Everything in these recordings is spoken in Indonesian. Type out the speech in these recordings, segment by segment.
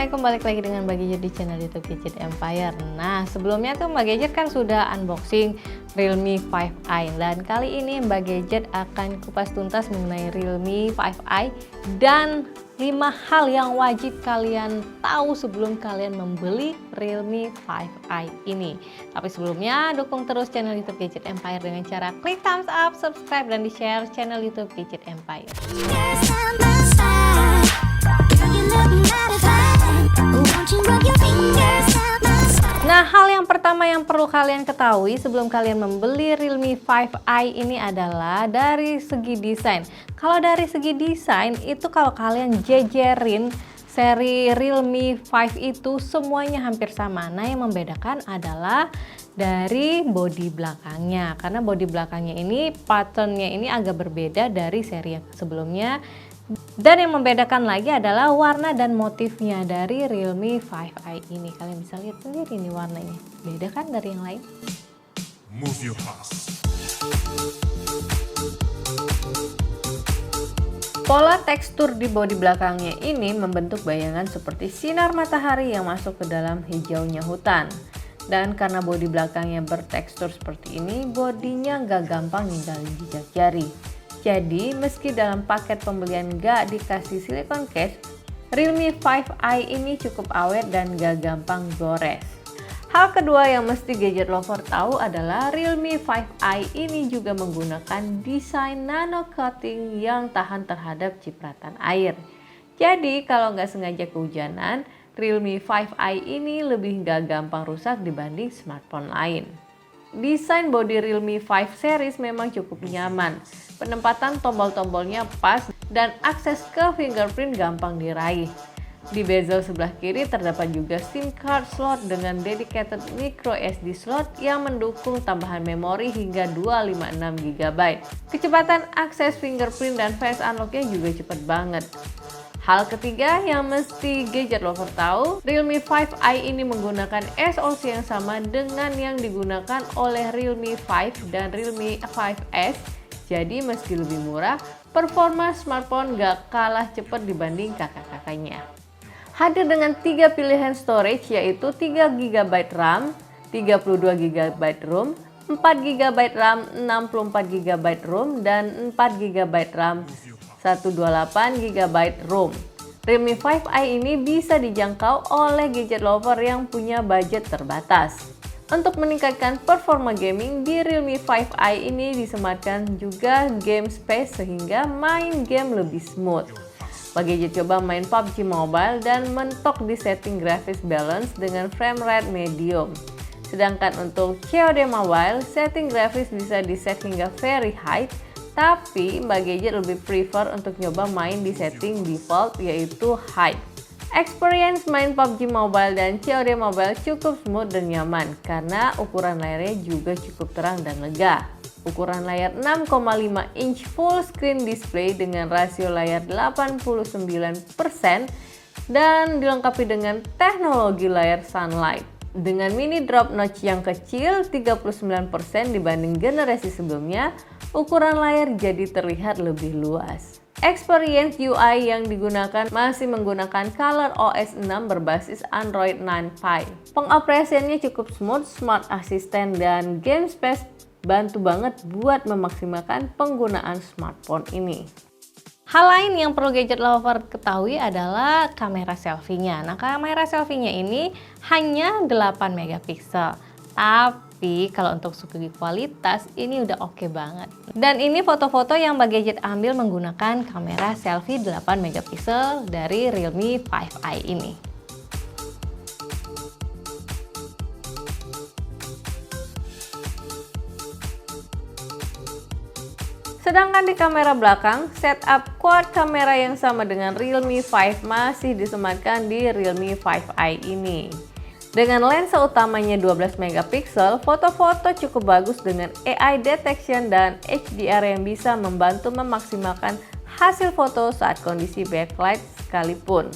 Assalamualaikum, balik lagi dengan Mbak Gadget di channel YouTube Gadget Empire. Nah, sebelumnya tuh Mbak Gadget kan sudah unboxing Realme 5i, dan kali ini Mbak Gadget akan kupas tuntas mengenai Realme 5i dan 5 hal yang wajib kalian tahu sebelum kalian membeli Realme 5i ini. Tapi sebelumnya, dukung terus channel YouTube Gadget Empire dengan cara klik thumbs up, subscribe, dan di-share channel YouTube Gadget Empire. Nah, hal yang pertama yang perlu kalian ketahui sebelum kalian membeli Realme 5i ini adalah dari segi desain. Kalau dari segi desain itu, kalau kalian jejerin seri Realme 5 itu semuanya hampir sama. Nah, yang membedakan adalah dari bodi belakangnya, karena bodi belakangnya ini patternnya ini agak berbeda dari seri yang sebelumnya. Dan yang membedakan lagi adalah warna dan motifnya dari Realme 5i ini. Kalian bisa lihat sendiri nih warnanya, beda kan dari yang lain. Move your pass. Pola tekstur di bodi belakangnya ini membentuk bayangan seperti sinar matahari yang masuk ke dalam hijaunya hutan. Dan karena bodi belakangnya bertekstur seperti ini, bodinya gak gampang ninggalin jejak jari. Jadi, meski dalam paket pembelian gak dikasih silicone case, Realme 5i ini cukup awet dan gak gampang gores. Hal kedua yang mesti gadget lover tahu adalah Realme 5i ini juga menggunakan desain nano coating yang tahan terhadap cipratan air. Jadi, kalau nggak sengaja kehujanan, Realme 5i ini lebih gak gampang rusak dibanding smartphone lain. Desain bodi Realme 5 series memang cukup nyaman. Penempatan tombol-tombolnya pas dan akses ke fingerprint gampang diraih. Di bezel sebelah kiri terdapat juga SIM card slot dengan dedicated micro SD slot yang mendukung tambahan memori hingga 256 GB. Kecepatan akses fingerprint dan face unlock-nya juga cepat banget. Hal ketiga yang mesti gadget lover tahu, Realme 5i ini menggunakan SoC yang sama dengan yang digunakan oleh Realme 5 dan Realme 5S. Jadi meski lebih murah, performa smartphone gak kalah cepat dibanding kakak-kakaknya. Hadir dengan 3 pilihan storage yaitu 3GB RAM, 32GB ROM, 4GB RAM, 64GB ROM, dan 4GB RAM 128GB ROM. Realme 5i ini bisa dijangkau oleh gadget lover yang punya budget terbatas. Untuk meningkatkan performa gaming, di Realme 5i ini disematkan juga game space sehingga main game lebih smooth. Bagi gadget coba main PUBG Mobile dan mentok di setting graphics balance dengan frame rate medium. Sedangkan untuk COD Mobile, setting graphics bisa di set hingga very high, tapi Mbak Gadget lebih prefer untuk nyoba main di setting default yaitu high. Experience main PUBG Mobile dan COD Mobile cukup smooth dan nyaman karena ukuran layarnya juga cukup terang dan lega. Ukuran layar 6,5 inch full screen display dengan rasio layar 89% dan dilengkapi dengan teknologi layar sunlight. Dengan mini drop notch yang kecil 39% dibanding generasi sebelumnya, ukuran layar jadi terlihat lebih luas. Experience UI yang digunakan masih menggunakan ColorOS 6 berbasis Android 9 Pie. Pengoperasiannya cukup smooth, smart assistant, dan game space bantu banget buat memaksimalkan penggunaan smartphone ini. Hal lain yang perlu gadget lover ketahui adalah kamera selfie-nya. Nah, kamera selfie-nya ini hanya 8 megapiksel. Tapi kalau untuk segi kualitas ini udah oke banget. Dan ini foto-foto yang Mbak Gadget ambil menggunakan kamera selfie 8 megapiksel dari Realme 5i ini. Sedangkan di kamera belakang, setup quad kamera yang sama dengan Realme 5 masih disematkan di Realme 5i ini. Dengan lensa utamanya 12 megapiksel, foto-foto cukup bagus dengan AI detection dan HDR yang bisa membantu memaksimalkan hasil foto saat kondisi backlight sekalipun.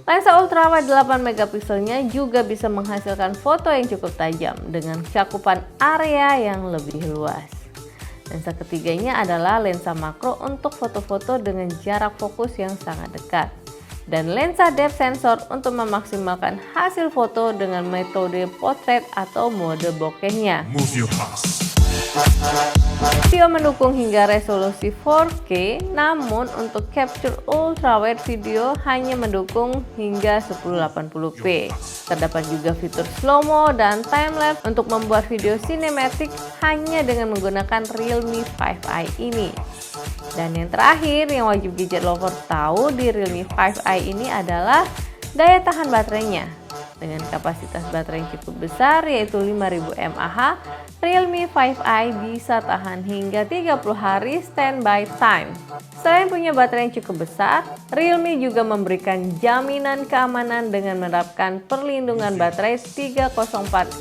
Lensa ultrawide 8 megapikselnya juga bisa menghasilkan foto yang cukup tajam dengan cakupan area yang lebih luas. Lensa ketiganya adalah lensa makro untuk foto-foto dengan jarak fokus yang sangat dekat. Dan lensa depth sensor untuk memaksimalkan hasil foto dengan metode portrait atau mode bokehnya. Video mendukung hingga resolusi 4K, namun untuk capture ultrawide video hanya mendukung hingga 1080p. Terdapat juga fitur slow-mo dan time-lapse untuk membuat video sinematik hanya dengan menggunakan Realme 5i ini. Dan yang terakhir yang wajib gadget lover tahu di Realme 5i ini adalah daya tahan baterainya. Dengan kapasitas baterai yang cukup besar yaitu 5000 mAh, Realme 5i bisa tahan hingga 30 hari standby time. Selain punya baterai yang cukup besar, Realme juga memberikan jaminan keamanan dengan menerapkan perlindungan baterai 304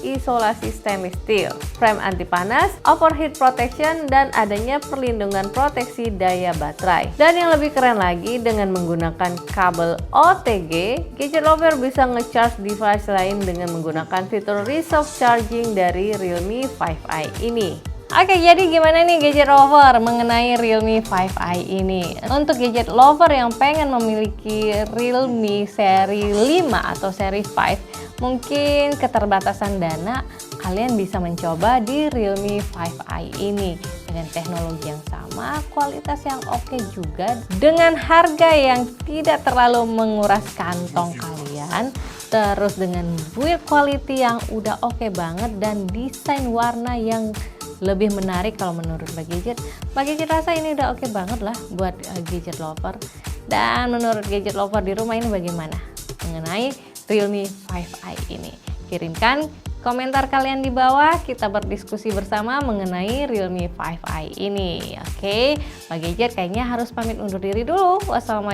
isolasi stainless steel, frame anti panas, overheat protection, dan adanya perlindungan proteksi daya baterai. Dan yang lebih keren lagi, dengan menggunakan kabel OTG, gadget lover bisa nge-charge device lain dengan menggunakan fitur reserve charging dari Realme 5i ini. Oke, jadi gimana nih gadget lover mengenai Realme 5i ini? Untuk gadget lover yang pengen memiliki Realme seri 5 atau seri 5, mungkin keterbatasan dana, kalian bisa mencoba di Realme 5i ini dengan teknologi yang sama, kualitas yang oke juga, dengan harga yang tidak terlalu menguras kantong kalian, terus dengan build quality yang udah oke banget, dan desain warna yang lebih menarik kalau menurut Mbak Gadget. Mbak Gadget rasa ini udah oke banget lah buat gadget lover. Dan menurut gadget lover di rumah ini bagaimana mengenai Realme 5i ini? Kirimkan komentar kalian di bawah, kita berdiskusi bersama mengenai Realme 5i ini. Oke, Mbak Gadget kayaknya harus pamit undur diri dulu. Wassalamualaikum.